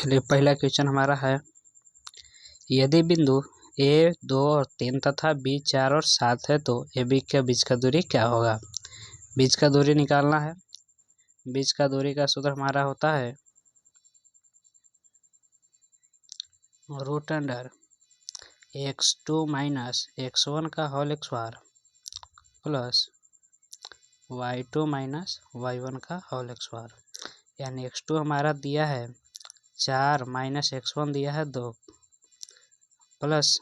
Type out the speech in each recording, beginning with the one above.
चलिए पहला क्वेश्चन हमारा है, यदि बिंदु ए 2 और 3 तथा बी 4 और 7 है तो ए बी के बीच का दूरी क्या होगा। बीच का दूरी निकालना है। बीच का दूरी का सूत्र हमारा होता है √x2 माइनस x1 का whole square plus y2 minus y1 का होल स्क्वायर। यानी x2 हमारा दिया है 4 माइनस x1 दिया है 2 प्लस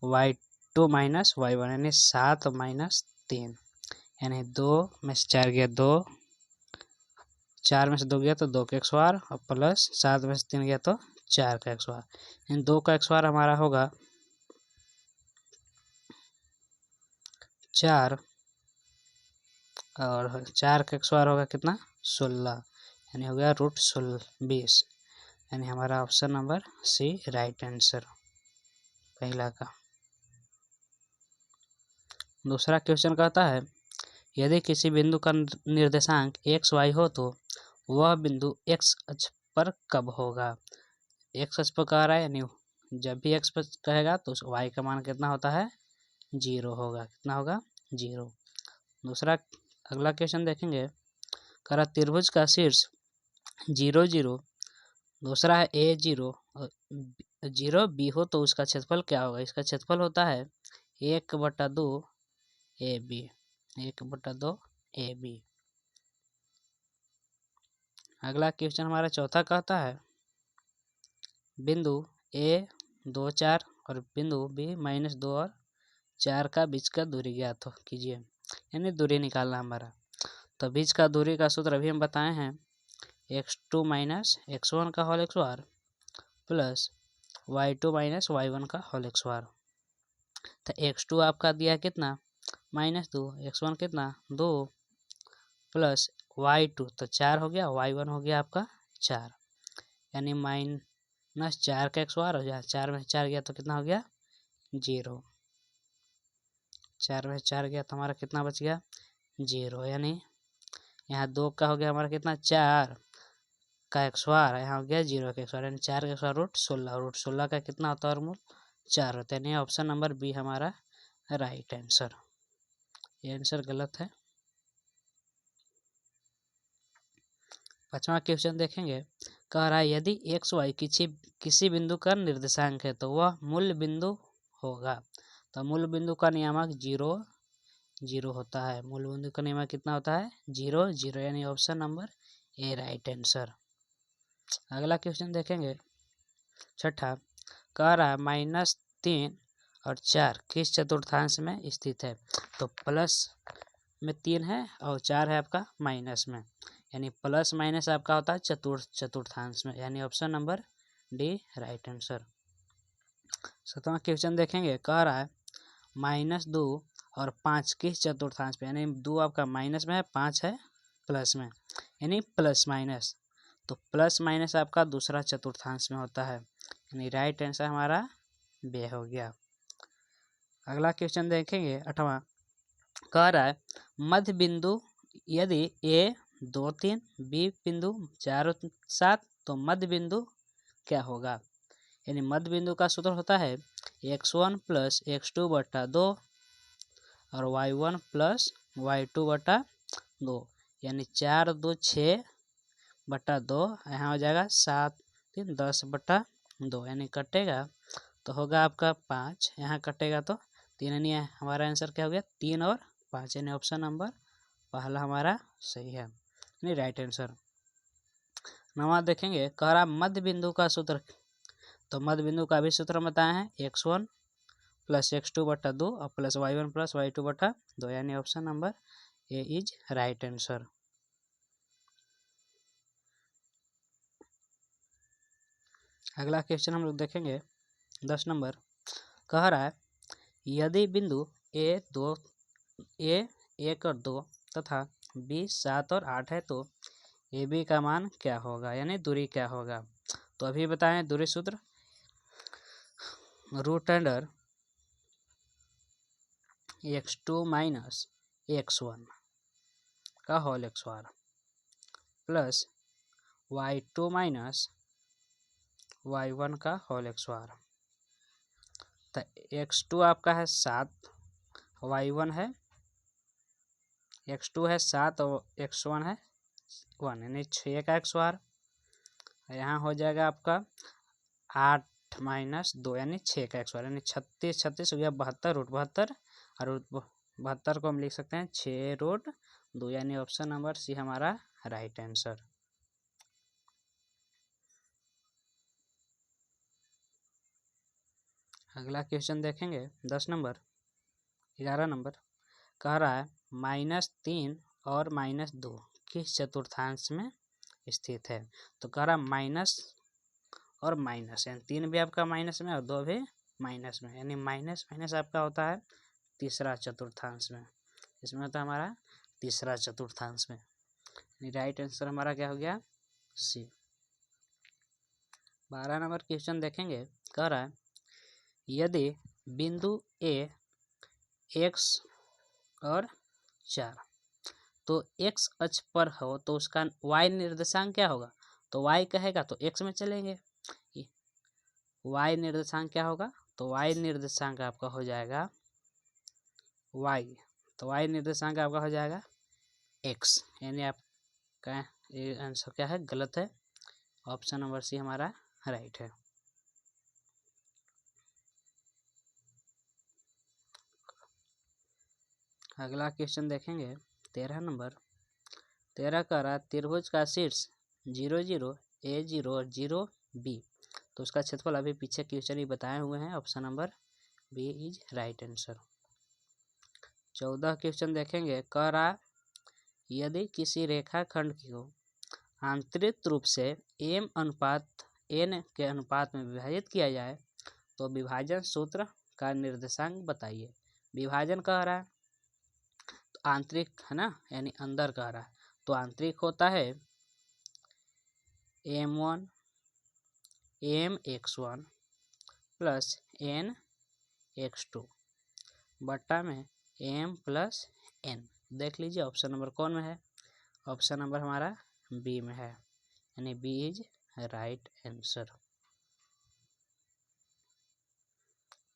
y2 माइनस y1 यानी 7 माइनस 3 यानी 2 में से 4 गया 2, 4 में से 2 गया तो 2 का स्क्वायर और प्लस 7 में से 3 गया तो 4 का स्क्वायर। यानी 2 का स्क्वायर हमारा होगा 4 और 4 का स्क्वायर होगा कितना 16, यानी हो गया √20। यानी हमारा option number C right answer पहला का। दूसरा क्वेश्चन कहता है, यदि किसी बिंदु का निर्देशांक x y हो तो वह बिंदु x अक्ष पर कब होगा। x अक्ष पर कह रहा है, यानी जब भी x पर कहेगा तो y का मान कितना होता है 0 होगा। कितना होगा 0। दूसरा अगला क्वेश्चन देखेंगे, कह रहा त्रिभुज का शीर्ष 0 0, दूसरा है a 0 0 b हो तो उसका क्षेत्रफल क्या होगा। इसका क्षेत्रफल होता है 1/2 AB 1/2 AB। अगला क्वेश्चन हमारा चौथा कहता है, बिंदु A 2 4 और बिंदु B -2 और 4 का बीच का दूरी ज्ञात हो कीजिए। यानी दूरी निकालना हमारा। तो बीच का दूरी का सूत्र अभी हम बताए हैं x2 माइनस x1 का whole square plus y2 minus y1 का होल स्क्वायर। तो x2 आपका दिया कितना -2, x1 कितना 2 प्लस y2 तो 4 हो गया, y1 हो गया आपका 4, यानी -4 का स्क्वायर हो गया। 4 में 4 गया तो कितना हो गया 0, 4 में 4 गया तो हमारा कितना बच गया 0। यानी यहाँ 2 का हो गया हमारा कितना 4 का स्क्वायर, यहाँ हो गया 0 का स्क्वायर, यानी 4 का स्क्वायर √16 का कितना होता है वर्गमूल 4 होता है। यानी ऑप्शन नंबर बी हमारा राइट आंसर। ये आंसर गलत है। पांचवा क्वेश्चन देखेंगे, कह रहा है यदि एक्स वाई किसी बिंदु का निर्देशांक है तो वह मूल बिंदु होगा। तो मूल बिंदु का नियामक 0 0 होता है। मूल बिंदु का नियामक कितना होता है 0 0, यानी option number A right answer. अगला क्वेश्चन देखेंगे, छठा, कह रहा है -3 और 4 किस चतुर्थांश में स्थित है। तो प्लस में 3 है और 4 है आपका माइनस में, यानी प्लस माइनस आपका होता है चतुर्थांश में, यानी option number D right answer. सातवां क्वेश्चन देखेंगे, कह रहा है -2 और 5 किस चतुर्थांश में, यानी 2 आपका माइनस में है 5 है प्लस में, यानी प्लस माइनस। तो प्लस माइनस आपका दूसरा चतुर्थांश में होता है, यानी राइट आंसर हमारा बे हो गया। अगला क्वेश्चन देखेंगे, आठवां, कह रहा है मध्य बिंदु यदि ए 2 3 बी बिंदु 4 7 तो मध्य बिंदु क्या होगा। यानी मध्य बिंदु का सूत्र होता है x1 प्लस x2/2 और y1 प्लस y2/2, यानी 4 2 6/2, यहाँ हो जाएगा 7 3 10/2, यानी कटेगा तो होगा आपका 5, यहाँ कटेगा तो 3, यानी हमारा आंसर क्या हो गया 3 और 5, यानी ऑप्शन नंबर पहला हमारा सही है, यानी राइट आंसर। नवा देखेंगे, कह रहा मध्य बिंदु का सूत्र। तो मध्य बिंदु का भी सूत्र बताए हैं x1 प्लस x2/2 और प्लस y1 प्लस y2/2, यानी option number A is right answer. अगला क्वेश्चन हम लोग देखेंगे 10 नंबर, कह रहा है यदि बिंदु ए 1 और 2 तथा बी 7 और 8 है तो ए बी का मान क्या होगा, यानी दूरी क्या होगा। तो अभी बताएं दूरी सूत्र √x2 माइनस x1 का whole square plus y2 minus y1 का होल स्क्वायर। तो x2 आपका है 7, y1 है x2 है 7 और x1 है 1, यानी 6 का स्क्वायर। यहाँ हो जाएगा आपका 8 माइनस 2 यानी 6 का स्क्वायर, यानी 36 36 हो गया 72 रूट 72, और रूट 72 को हम लिख सकते हैं 6 रूट 2, यानी ऑप्शन नंबर सी हमारा राइट आंसर। अगला क्वेश्चन देखेंगे 10 नंबर 11 नंबर, कह रहा है -3 और -2 किस चतुर्थांश में स्थित है। तो कह रहा माइनस और माइनस, यानी 3 भी आपका माइनस में और 2 भी माइनस में, यानी माइनस माइनस आपका होता है तीसरा चतुर्थांश में, इसमें होता है हमारा तीसरा चतुर्थांश में, यानी राइट आंसर हमारा क्या हो गया सी। 12 नंबर क्वेश्चन देखेंगे, कह रहा है यदि बिंदु ए x और 4 तो x अक्ष पर हो तो उसका y निर्देशांक क्या होगा। तो y कहेगा तो x में चलेंगे, y निर्देशांक क्या होगा, तो y निर्देशांक आपका हो जाएगा y, तो y निर्देशांक आपका हो जाएगा x, यानी आपका ये आंसर क्या है गलत है, ऑप्शन नंबर सी हमारा राइट है। अगला क्वेश्चन देखेंगे 13 नंबर, 13 का रहा त्रिभुज का शीर्ष 0 0 A0 और 0 B, तो उसका क्षेत्रफल अभी पीछे क्वेश्चन ही बताए हुए हैं, option number B is right answer. 14 question देखेंगे, कह रहा यदि किसी रेखाखंड को आंतरिक रूप से m अनुपात n के अनुपात में विभाजित किया जाए तो विभाजन सूत्र का निर्देशांक बताइए। विभाजन कह रहा है तो आंतरिक है ना, यानी अंदर कह रहा है, तो आंतरिक होता है m1 mx1 plus n x2 बट्टा में m प्लस n। देख लीजिए ऑप्शन नंबर कौन में है, ऑप्शन नंबर हमारा बी में है, यानी B is right answer.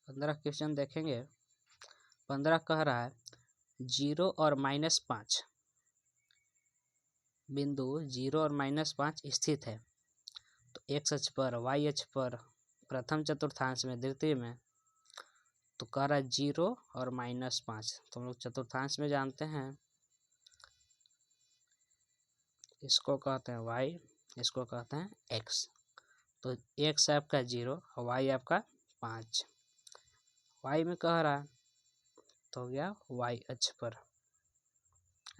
15 question देखेंगे, 15 कह रहा है 0 और -5 बिंदु 0 और -5 स्थित है, तो x अक्ष पर y अक्ष पर प्रथम चतुर्थांश में द्वितीय में, तो कह रहा है 0 और -5, तो हम लोग चतुर्थांश में जानते हैं इसको कहते हैं y, इसको कहते हैं x, तो x आपका 0 और y आपका 5, y में कह रहा है तो हो गया y अक्ष पर।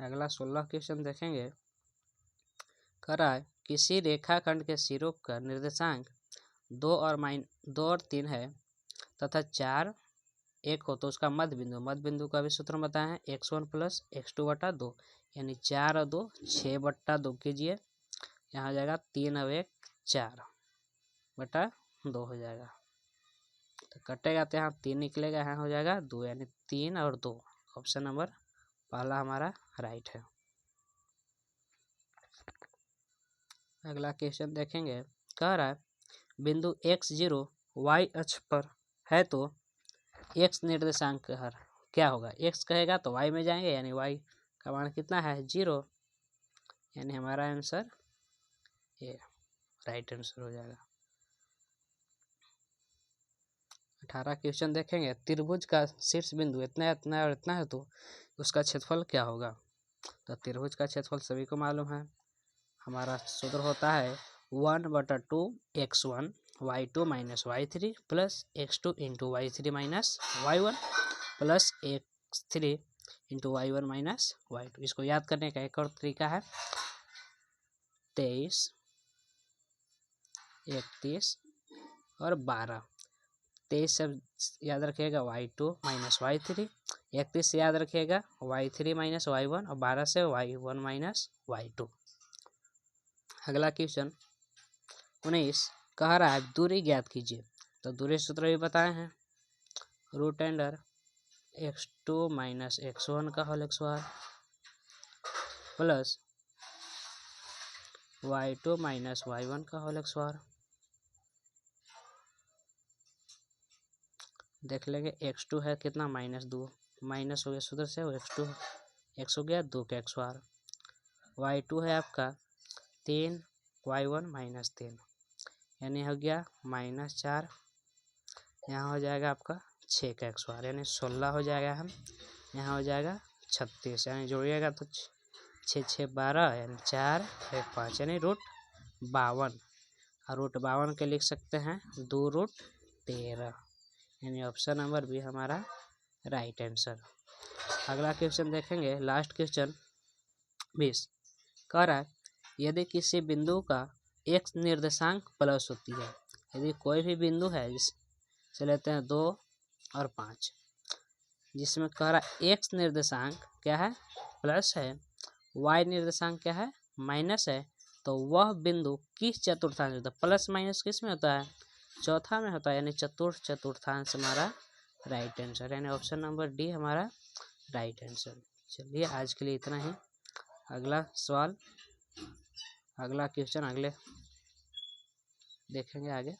अगला 16 क्वेश्चन देखेंगे, कह रहा है किसी रेखाखंड के सिरों का निर्देशांक 2 और 3 है तथा 4 1 हो तो उसका मध्य बिंदु का भी सूत्र बताए हैं x1 प्लस x2 बटा 2, यानी 4 और 2 6 बट्टा 2 कीजिए, यहाँ हो जाएगा 3 और 1 4 बटा 2 हो जाएगा, तो कटेगा तो यहाँ 3 निकलेगा, यहाँ हो जाएगा 2, यानी 3 और 2, ऑप्शन नंबर पहला हमारा राइट है। अगला क्वेश्चन देखेंगे, कह रहा है बिंदु x0 y अक्ष पर है तो x निर्देशांक क्या होगा, x कहेगा तो y में जाएंगे, यानी y का मान कितना है 0, यानी हमारा आंसर ये राइट आंसर हो जाएगा। 18 क्वेश्चन देखेंगे, त्रिभुज का शीर्ष बिंदु इतना इतना और इतना है तो उसका क्षेत्रफल क्या होगा। तो त्रिभुज का क्षेत्रफल सभी को मालूम है, हमारा सूत्र होता है 1/2 x1 y2 minus y3 plus x2 into y3 minus y1 plus x3 into y1 minus y2। इसको याद करने का एक और तरीका है 23 31 और 12, 23 से याद रखिएगा y2 माइनस y3, 31 से याद रखिएगा y3 माइनस y1 और 12 से y1 माइनस y2। अगला क्वेश्चन 19 कह रहा है दूरी ज्ञात कीजिए, तो दूरी सूत्र भी बताए हैं root under x2 minus x1 का whole square plus y2 minus y1 का होल स्क्वायर देख लेंगे x2 है कितना -2, माइनस हो गया सूत्र से, x2 x हो गया 2 का x बार। y2 है आपका 3, y1 -3 यानी हो गया -4, यहाँ हो जाएगा आपका 6 का x बार यानी 16 हो जाएगा। हम यहाँ हो जाएगा 36 यानी जोड़िएगा तो 6 6 12 यानी 4 1 5 यानी √52, और √52 के लिख सकते हैं 2√13 यानी ऑप्शन नंबर बी हमारा राइट आंसर। अगला क्वेश्चन देखेंगे, लास्ट क्वेश्चन 20 कह रहा है यदि किसी बिंदु का x निर्देशांक प्लस होती है, यदि कोई भी बिंदु है जिसे लेते हैं 2 और 5, जिसमें कह रहा है x निर्देशांक क्या है प्लस है, y निर्देशांक क्या है माइनस है, तो वह बिंदु किस चतुर्थांश में होता है? प्लस माइनस किस में होता है? चौथा में होता है यानी चतुर्थांश हमारा राइट आंसर यानी ऑप्शन नंबर डी हमारा राइट आंसर। चलिए आज के लिए इतना ही। अगला सवाल, अगला क्वेश्चन अगले देखेंगे आगे।